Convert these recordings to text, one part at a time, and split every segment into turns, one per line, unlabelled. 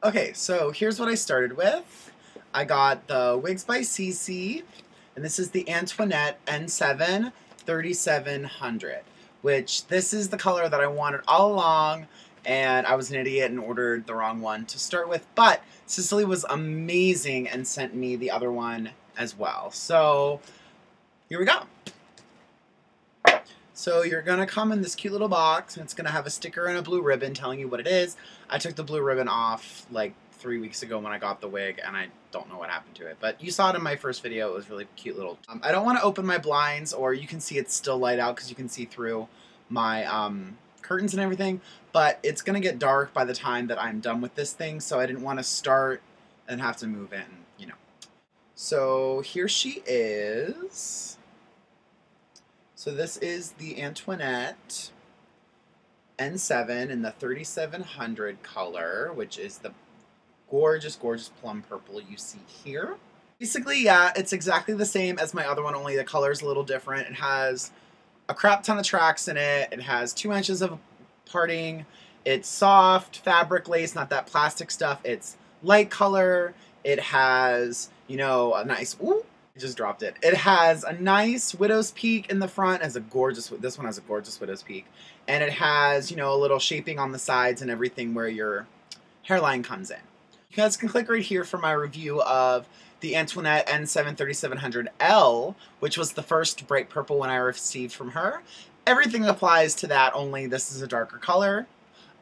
Okay, so here's what I started with. I got the WigsByCC, and this is the Antoinette N7 3700, which this is the color that I wanted all along, and I was an idiot and ordered the wrong one to start with, but Cicely was amazing and sent me the other one as well. So here we go. So you're going to come in this cute little box, and it's going to have a sticker and a blue ribbon telling you what it is. I took the blue ribbon off like 3 weeks ago when I got the wig, and I don't know what happened to it. But you saw it in my first video. It was really cute little... I don't want to open my blinds, or you can see it's still light out because you can see through my curtains and everything. But it's going to get dark by the time that I'm done with this thing, so I didn't want to start and have to move in, you know. So here she is. So this is the Antoinette N7 in the 3700 color, which is the gorgeous, gorgeous plum purple you see here. Basically, yeah, it's exactly the same as my other one, only the color's a little different. It has a crap ton of tracks in it. It has 2 inches of parting. It's soft fabric lace, not that plastic stuff. It's light color. It has, you know, a nice... Ooh, I just dropped it. It has a nice widow's peak in the front. Has a gorgeous. This one has a gorgeous widow's peak, and it has, you know, a little shaping on the sides and everything where your hairline comes in. You guys can click right here for my review of the Antoinette N7 3700L, which was the first bright purple one I received from her. Everything applies to that. Only this is a darker color.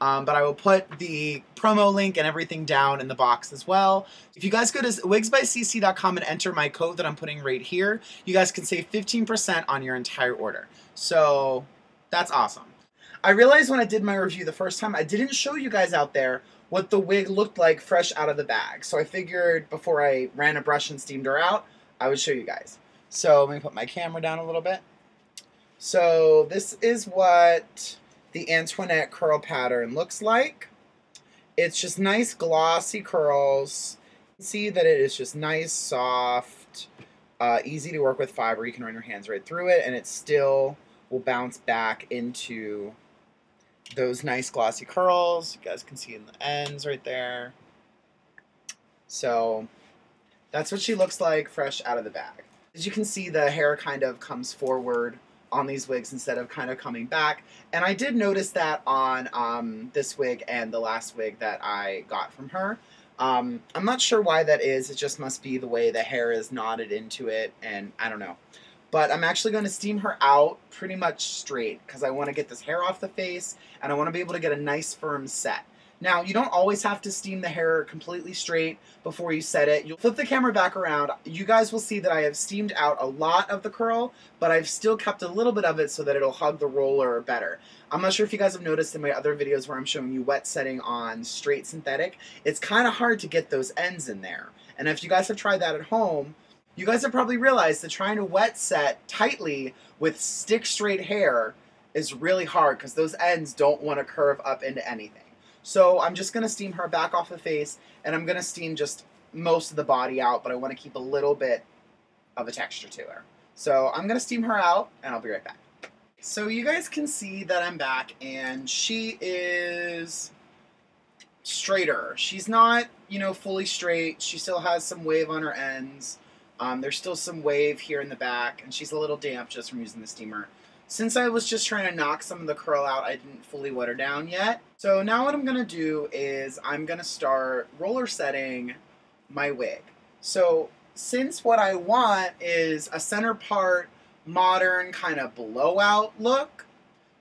But I will put the promo link and everything down in the box as well. If you guys go to WigsByCC.com and enter my code that I'm putting right here, you guys can save 15% on your entire order. So that's awesome. I realized when I did my review the first time, I didn't show you guys out there what the wig looked like fresh out of the bag. So I figured before I ran a brush and steamed her out, I would show you guys. So let me put my camera down a little bit. So this is what the Antoinette curl pattern looks like. It's just nice glossy curls. You can see that it is just nice, soft, easy to work with fiber. You can run your hands right through it, and it still will bounce back into those nice glossy curls. You guys can see in the ends right there. So that's what she looks like fresh out of the bag. As you can see, the hair kind of comes forward on these wigs instead of kind of coming back. And I did notice that on this wig and the last wig that I got from her. I'm not sure why that is. It just must be the way the hair is knotted into it, and I don't know. But I'm actually going to steam her out pretty much straight because I want to get this hair off the face and I want to be able to get a nice firm set. Now, you don't always have to steam the hair completely straight before you set it. You'll flip the camera back around. You guys will see that I have steamed out a lot of the curl, but I've still kept a little bit of it so that it'll hug the roller better. I'm not sure if you guys have noticed in my other videos where I'm showing you wet setting on straight synthetic, it's kind of hard to get those ends in there. And if you guys have tried that at home, you guys have probably realized that trying to wet set tightly with stick straight hair is really hard because those ends don't want to curve up into anything. So I'm just going to steam her back off the face, and I'm going to steam just most of the body out, but I want to keep a little bit of a texture to her. So I'm going to steam her out, and I'll be right back. So you guys can see that I'm back, and she is straighter. She's not, you know, fully straight. She still has some wave on her ends. There's still some wave here in the back, and she's a little damp just from using the steamer. Since I was just trying to knock some of the curl out, I didn't fully wet her down yet. So now what I'm going to do is I'm going to start roller setting my wig. So since what I want is a center part, modern kind of blowout look,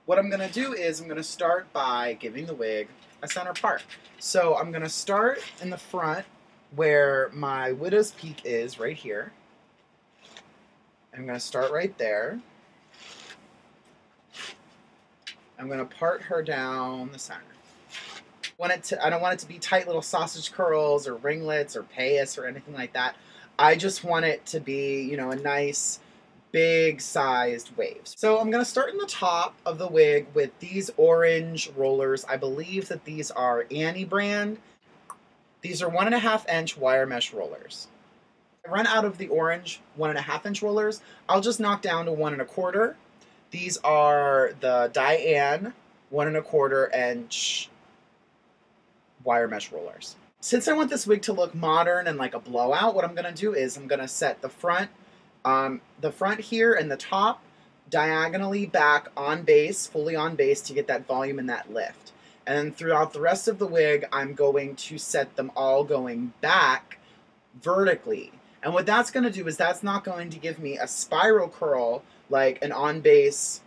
what I'm going to do is I'm going to start by giving the wig a center part. So I'm going to start in the front where my widow's peak is right here. I'm going to start right there. I'm going to part her down the center. I don't want it to be tight little sausage curls or ringlets or payas or anything like that. I just want it to be, you know, a nice big sized wave. So I'm going to start in the top of the wig with these orange rollers. I believe that these are Annie brand. These are 1.5 inch wire mesh rollers. If I run out of the orange 1.5 inch rollers, I'll just knock down to 1.25. These are the Diane 1.25 inch wire mesh rollers. Since I want this wig to look modern and like a blowout, what I'm going to do is I'm going to set the front here and the top diagonally back on base, fully on base, to get that volume and that lift. And then throughout the rest of the wig, I'm going to set them all going back vertically. And what that's going to do is that's not going to give me a spiral curl like an on base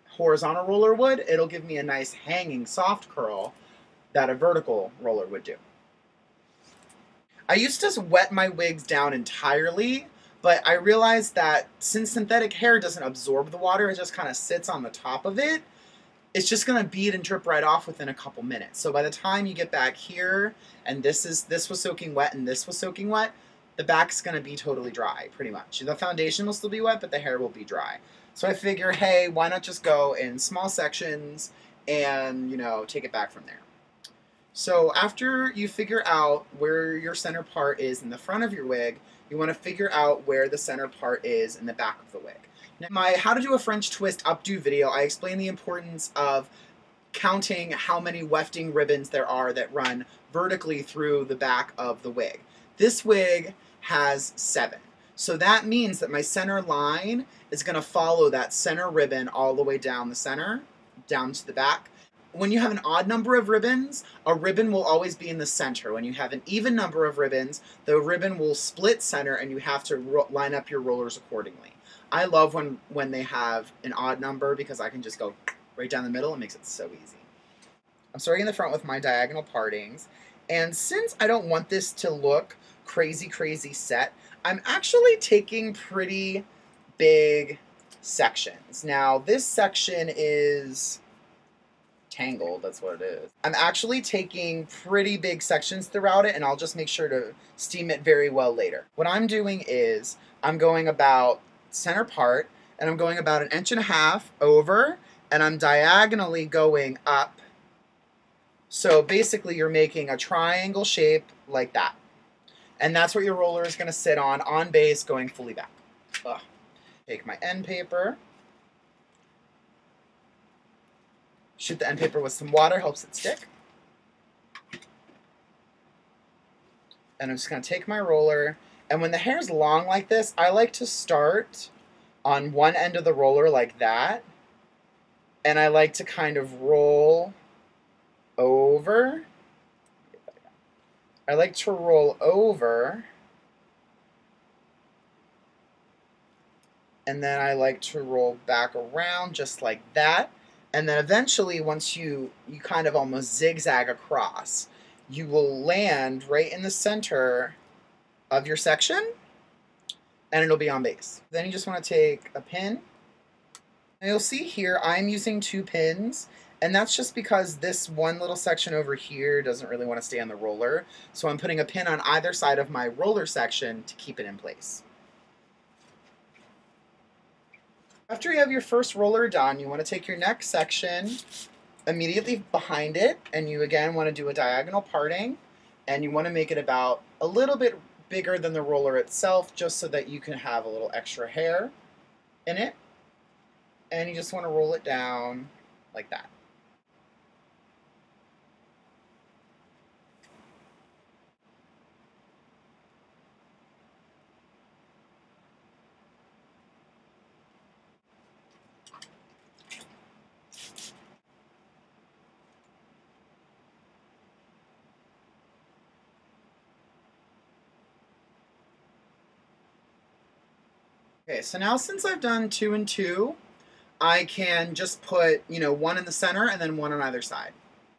horizontal roller would. It'll give me a nice hanging soft curl that a vertical roller would do. I used to wet my wigs down entirely, but I realized that since synthetic hair doesn't absorb the water, it just kind of sits on the top of it, it's just going to bead and drip right off within a couple minutes. So by the time you get back here, and this was soaking wet and this was soaking wet, the back's going to be totally dry, pretty much. The foundation will still be wet, but the hair will be dry. So I figure, hey, why not just go in small sections and, you know, take it back from there. So after you figure out where your center part is in the front of your wig, you want to figure out where the center part is in the back of the wig. Now, in my How to Do a French Twist updo video, I explain the importance of counting how many wefting ribbons there are that run vertically through the back of the wig. This wig has 7. So that means that my center line is going to follow that center ribbon all the way down the center, down to the back. When you have an odd number of ribbons, a ribbon will always be in the center. When you have an even number of ribbons, the ribbon will split center and you have to line up your rollers accordingly. I love when they have an odd number because I can just go right down the middle. It makes it so easy. I'm starting in the front with my diagonal partings. And since I don't want this to look crazy set, I'm actually taking pretty big sections. Now, this section is tangled, that's what it is. I'm actually taking pretty big sections throughout it, and I'll just make sure to steam it very well later. What I'm doing is I'm going about center part, and I'm going about 1.5 inches over, and I'm diagonally going up. So basically you're making a triangle shape like that. And that's what your roller is going to sit on base, going fully back. Ugh. Take my end paper. Shoot the end paper with some water, helps it stick. And I'm just going to take my roller, and when the hair's long like this, I like to start on one end of the roller like that, and I like to kind of roll over. I like to roll over, and then I like to roll back around just like that. And then eventually, once you kind of almost zigzag across, you will land right in the center of your section, and it'll be on base. Then you just want to take a pin. And you'll see here I'm using 2 pins, and that's just because this one little section over here doesn't really want to stay on the roller. So I'm putting a pin on either side of my roller section to keep it in place. After you have your first roller done, you want to take your next section immediately behind it, and you again want to do a diagonal parting, and you want to make it about a little bit bigger than the roller itself, just so that you can have a little extra hair in it. And you just want to roll it down like that. Okay, so now since I've done 2 and 2, I can just put, you know, one in the center and then one on either side.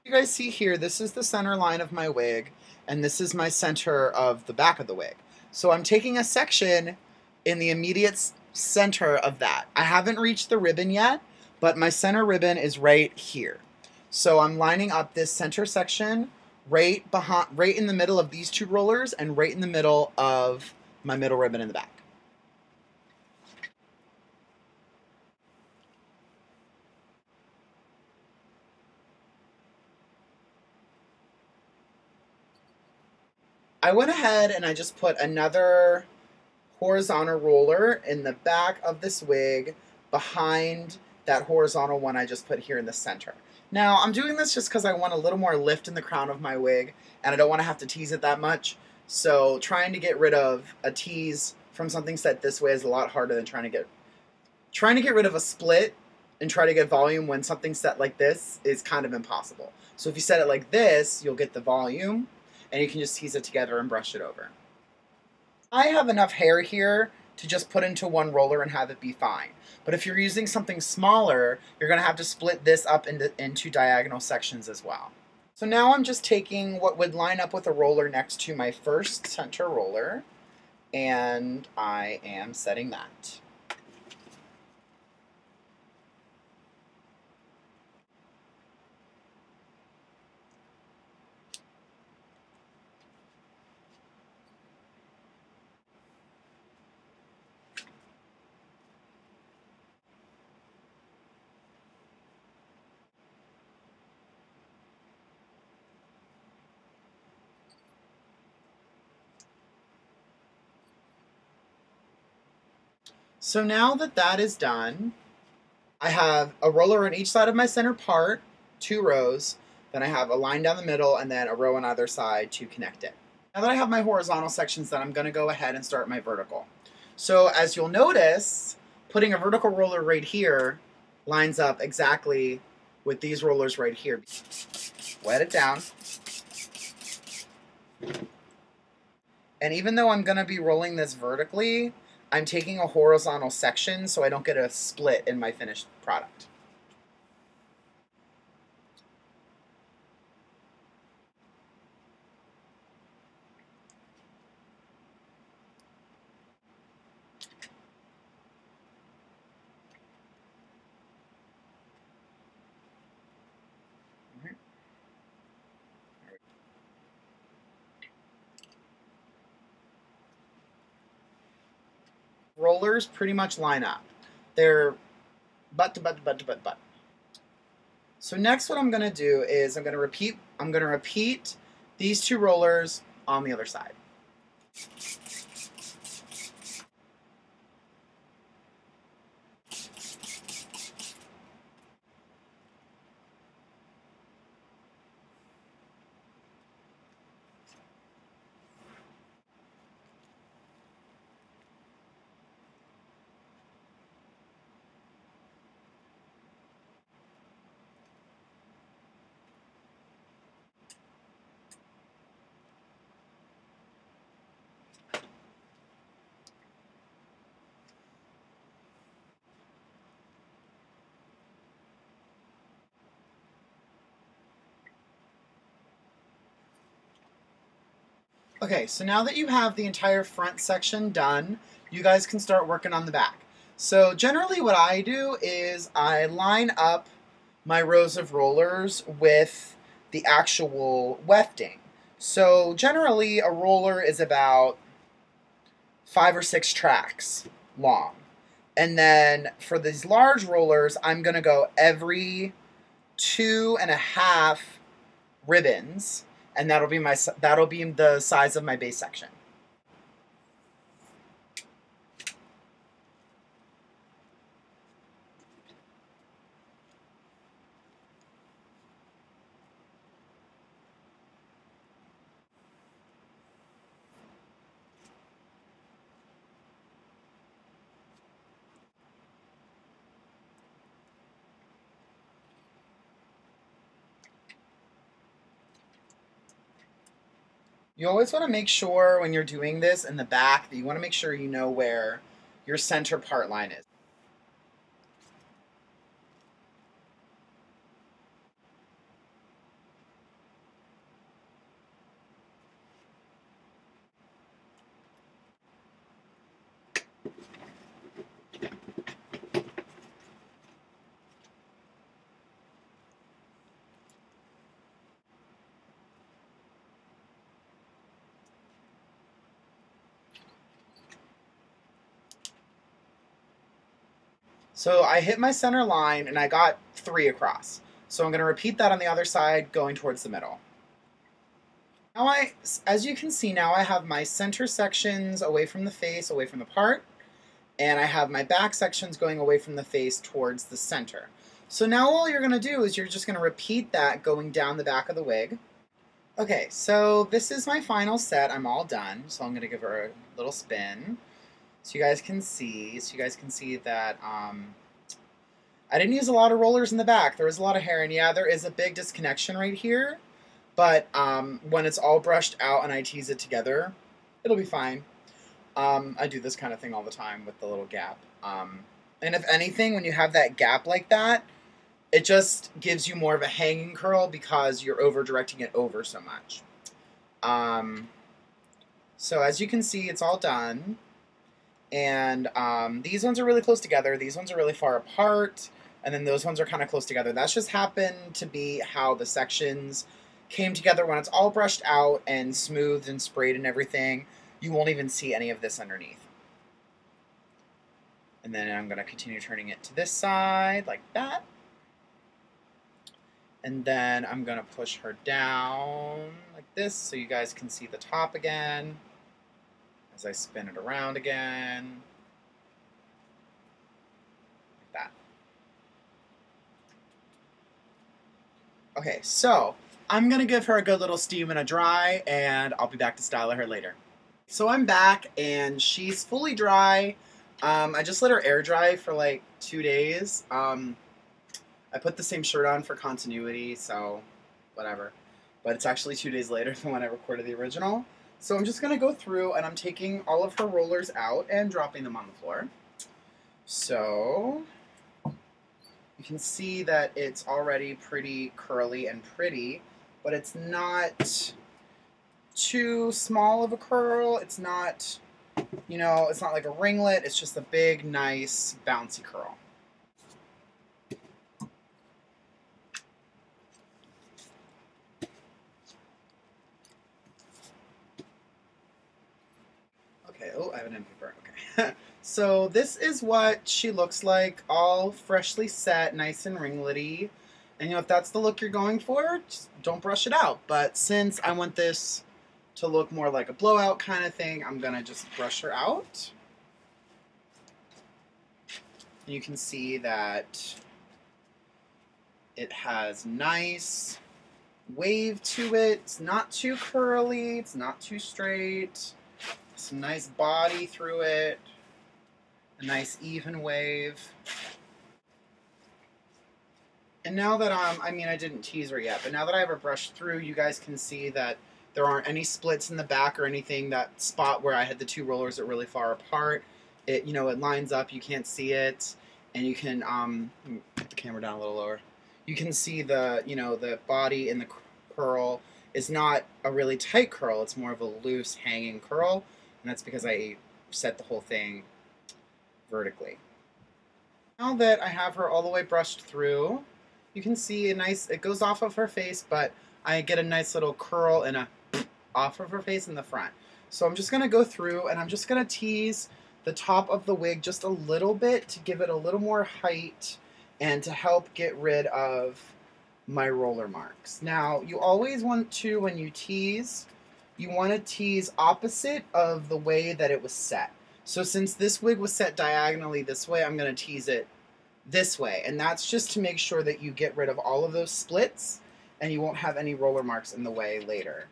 You guys see here, this is the center line of my wig, and this is my center of the back of the wig. So I'm taking a section in the immediate center of that. I haven't reached the ribbon yet, but my center ribbon is right here. So I'm lining up this center section right in the middle of these 2 rollers and right in the middle of my middle ribbon in the back. I went ahead and I just put another horizontal roller in the back of this wig behind that horizontal one I just put here in the center. Now, I'm doing this just because I want a little more lift in the crown of my wig, and I don't want to have to tease it that much. So trying to get rid of a tease from something set this way is a lot harder than trying to get rid of a split and try to get volume when something's set like this is kind of impossible. So if you set it like this, you'll get the volume, and you can just tease it together and brush it over. I have enough hair here to just put into one roller and have it be fine. But if you're using something smaller, you're going to have to split this up into diagonal sections as well. So now I'm just taking what would line up with a roller next to my first center roller, and I am setting that. So now that that is done, I have a roller on each side of my center part, 2 rows, then I have a line down the middle, and then a row on either side to connect it. Now that I have my horizontal sections done, I'm going to go ahead and start my vertical. So as you'll notice, putting a vertical roller right here lines up exactly with these rollers right here. Wet it down. And even though I'm going to be rolling this vertically, I'm taking a horizontal section so I don't get a split in my finished product. Rollers pretty much line up. They're butt to butt to butt to butt to butt. So next what I'm going to do is I'm going to repeat these 2 rollers on the other side. Okay, so now that you have the entire front section done, you guys can start working on the back. So generally what I do is I line up my rows of rollers with the actual wefting. So generally a roller is about 5 or 6 tracks long. And then for these large rollers, I'm going to go every 2.5 ribbons. And that'll be the size of my base section. You always want to make sure when you're doing this in the back that you want to make sure you know where your center part line is. So I hit my center line and I got 3 across. So I'm going to repeat that on the other side going towards the middle. Now as you can see now I have my center sections away from the face, away from the part, and I have my back sections going away from the face towards the center. So now all you're going to do is you're just going to repeat that going down the back of the wig. Okay, so this is my final set. I'm all done, so I'm going to give her a little spin so you guys can see. That I didn't use a lot of rollers in the back. There was a lot of hair, and yeah, there is a big disconnection right here, but when it's all brushed out and I tease it together, it'll be fine. I do this kind of thing all the time with the little gap. And if anything, when you have that gap like that, it just gives you more of a hanging curl because you're over-directing it over so much. So as you can see, it's all done. And these ones are really close together. These ones are really far apart. And then those ones are kind of close together. That's just happened to be how the sections came together. When it's all brushed out and smoothed and sprayed and everything, you won't even see any of this underneath. And then I'm going to continue turning it to this side like that. And then I'm going to push her down like this so you guys can see the top again as I spin it around again. Like that. Okay, so I'm going to give her a good little steam and a dry, and I'll be back to style her later. So I'm back, and she's fully dry. I just let her air dry for like 2 days. I put the same shirt on for continuity, so whatever. But it's actually 2 days later than when I recorded the original. So I'm just going to go through, and I'm taking all of her rollers out and dropping them on the floor. So you can see that it's already pretty curly and pretty, but it's not too small of a curl. It's not, you know, it's not like a ringlet. It's just a big, nice, bouncy curl. Okay, oh, I have an empty burn. Okay. So this is what she looks like, all freshly set, nice and ringlety. And you know, if that's the look you're going for, just don't brush it out. But since I want this to look more like a blowout kind of thing, I'm gonna just brush her out. And you can see that it has nice wave to it. It's not too curly, it's not too straight. Some nice body through it. A nice even wave. And now that I mean, I didn't tease her yet, but now that I have her brushed through, you guys can see that there aren't any splits in the back or anything. That spot where I had the two rollers are really far apart. It, you know, it lines up, you can't see it. And you can, put the camera down a little lower. You can see the, you know, the body in the curl is not a really tight curl. It's more of a loose hanging curl. And that's because I set the whole thing vertically. Now that I have her all the way brushed through, you can see a nice, it goes off of her face, but I get a nice little curl and a off of her face in the front. So I'm just going to go through and I'm just going to tease the top of the wig just a little bit to give it a little more height and to help get rid of my roller marks. Now, you always want to, when you tease, you want to tease opposite of the way that it was set. So since this wig was set diagonally this way, I'm going to tease it this way. And that's just to make sure that you get rid of all of those splits and you won't have any roller marks in the way later.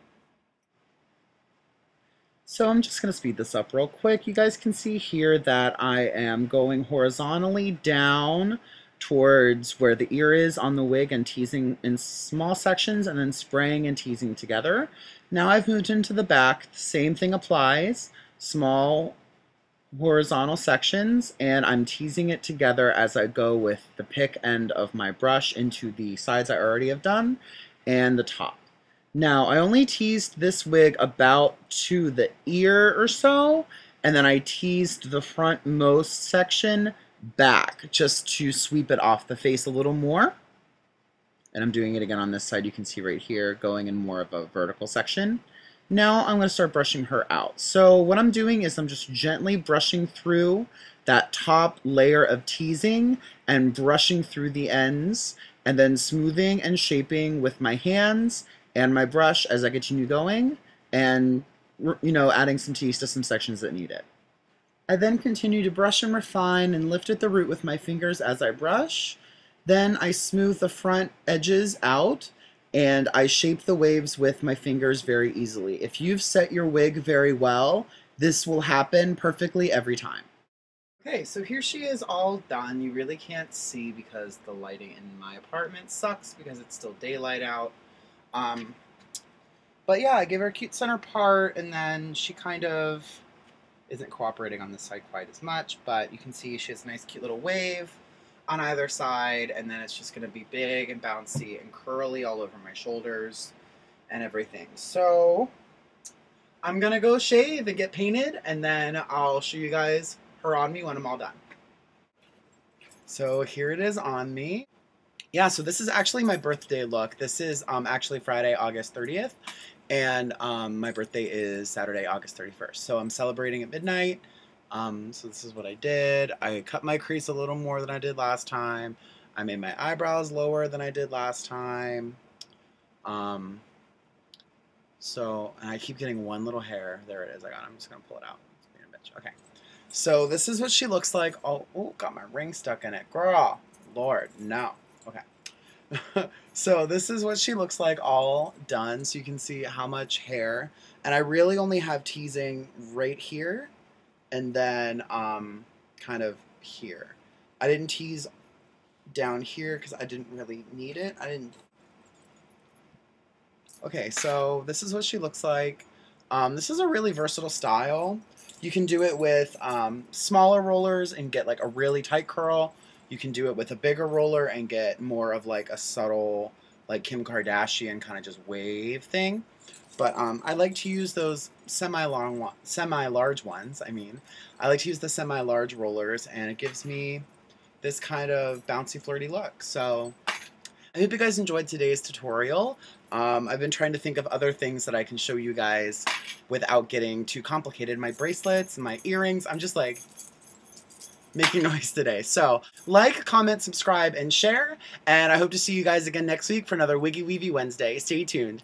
So I'm just going to speed this up real quick. You guys can see here that I am going horizontally down towards where the ear is on the wig and teasing in small sections and then spraying and teasing together. Now I've moved into the back. The same thing applies. Small horizontal sections, and I'm teasing it together as I go with the pick end of my brush into the sides I already have done and the top. Now I only teased this wig about to the ear or so, and then I teased the frontmost section back just to sweep it off the face a little more. And I'm doing it again on this side. You can see right here going in more of a vertical section. Now I'm going to start brushing her out. So what I'm doing is I'm just gently brushing through that top layer of teasing and brushing through the ends and then smoothing and shaping with my hands and my brush as I continue going and, you know, adding some tease to some sections that need it. I then continue to brush and refine and lift at the root with my fingers as I brush. Then I smooth the front edges out and I shape the waves with my fingers very easily. If you've set your wig very well, this will happen perfectly every time. Okay, so here she is all done. You really can't see because the lighting in my apartment sucks because it's still daylight out. But yeah, I give her a cute center part, and then she kind of isn't cooperating on this side quite as much, but you can see she has a nice cute little wave on either side, and then it's just going to be big and bouncy and curly all over my shoulders and everything. So I'm going to go shave and get painted, and then I'll show you guys her on me when I'm all done. So here it is on me. Yeah, so this is actually my birthday look. This is actually Friday, August 30th, and my birthday is Saturday, August 31st. So I'm celebrating at midnight. So this is what I did. I cut my crease a little more than I did last time. I made my eyebrows lower than I did last time. So, and I keep getting one little hair. There it is. I'm just going to pull it out. It's being a bitch. Okay. So this is what she looks like. Oh, got my ring stuck in it. Girl. Lord, no. Okay. So this is what she looks like all done. So you can see how much hair. And I really only have teasing right here. And then kind of here. I didn't tease down here because I didn't really need it. Okay, so this is what she looks like. This is a really versatile style. You can do it with smaller rollers and get like a really tight curl. You can do it with a bigger roller and get more of like a subtle, like Kim Kardashian kind of just wave thing. But I like to use those semi-large ones. I like to use the semi-large rollers, and it gives me this kind of bouncy, flirty look. So I hope you guys enjoyed today's tutorial. I've been trying to think of other things that I can show you guys without getting too complicated. My bracelets and my earrings. I'm just like making noise today. So like, comment, subscribe, and share. And I hope to see you guys again next week for another Wiggy Weavy Wednesday. Stay tuned.